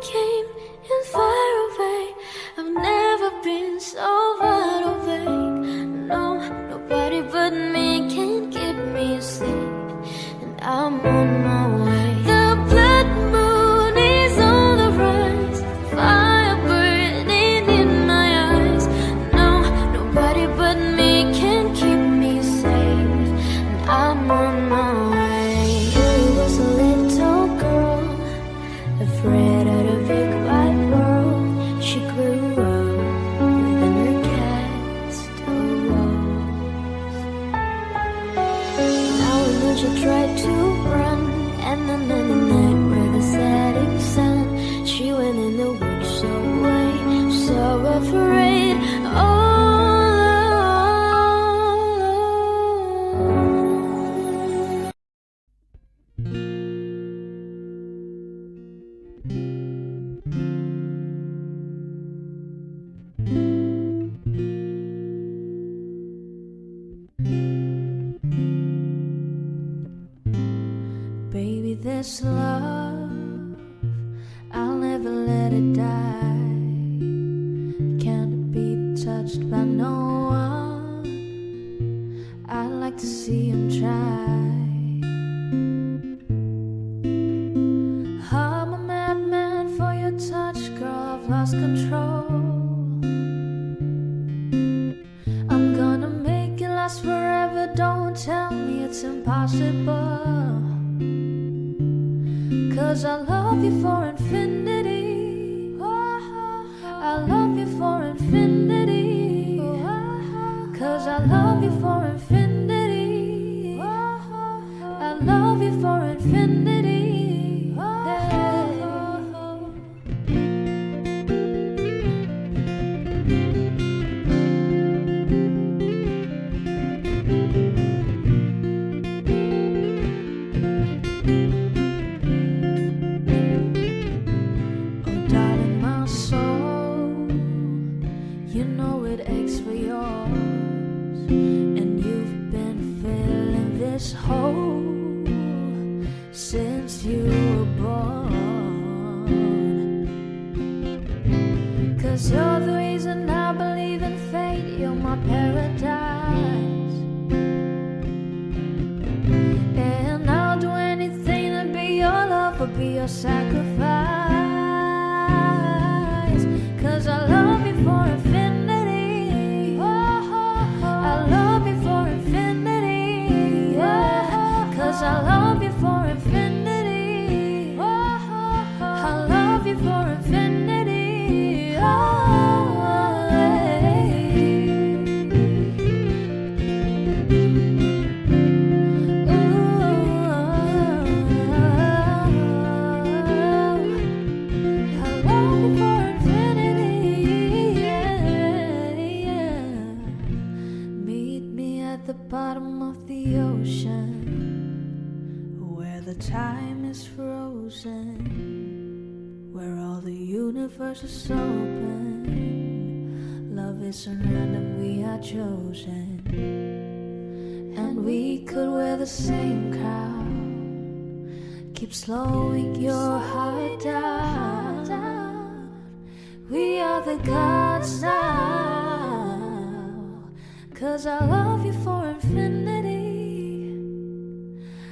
came and far away. I've never been so wide awake. No, nobody but me can keep me safe, and I'm on my way. The blood moon is on the rise, fire burning in my eyes. No, nobody but me can keep me safe, and I'm on my way. She was a little girl, afraid of the big wide world. She grew up within her castle walls. Now and then she tried to run, and then in the night where the setting sun, she went in the woods away, so afraid. Baby, this love, I'll never let it die. Can't be touched by no one. I'd like to see him try. I'm a madman for your touch, girl, I've lost control. I'm gonna make it last forever, don't tell me it's impossible. 'Cause I love you for infinity. I love you for infinity. 'Cause I love you for infinity. I love you for infinity. Since you were born, 'cause you're the reason I believe in fate. You're my paradise, and I'll do anything to be your love or be your sacrifice. 'Cause I love you for infinity. I love you for infinity. 'Cause I love you for infinity. I love you for infinity. Bottom of the ocean, where the time is frozen, where all the universe is open. Love isn't random, we are chosen, and we could wear the same crown. Keep slowing your heart down. We are the gods now. 'Cause I love you for infinity.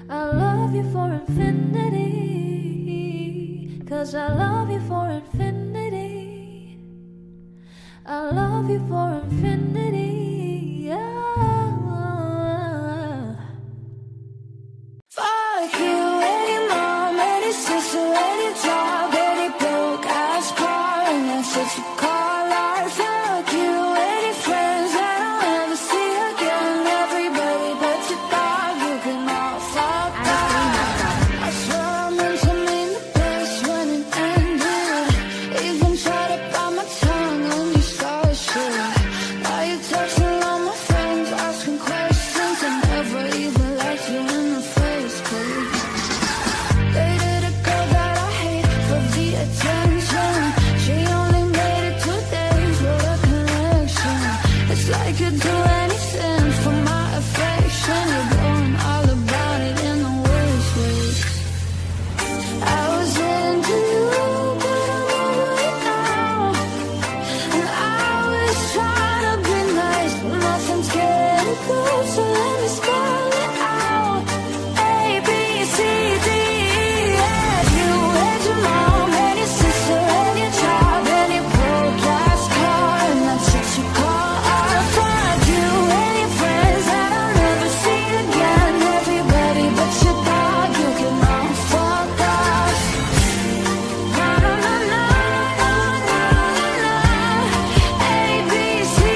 I love you for infinity. 'Cause I love you for infinity. I love you for infinity. Fuck you, any mom, any sister, any dog.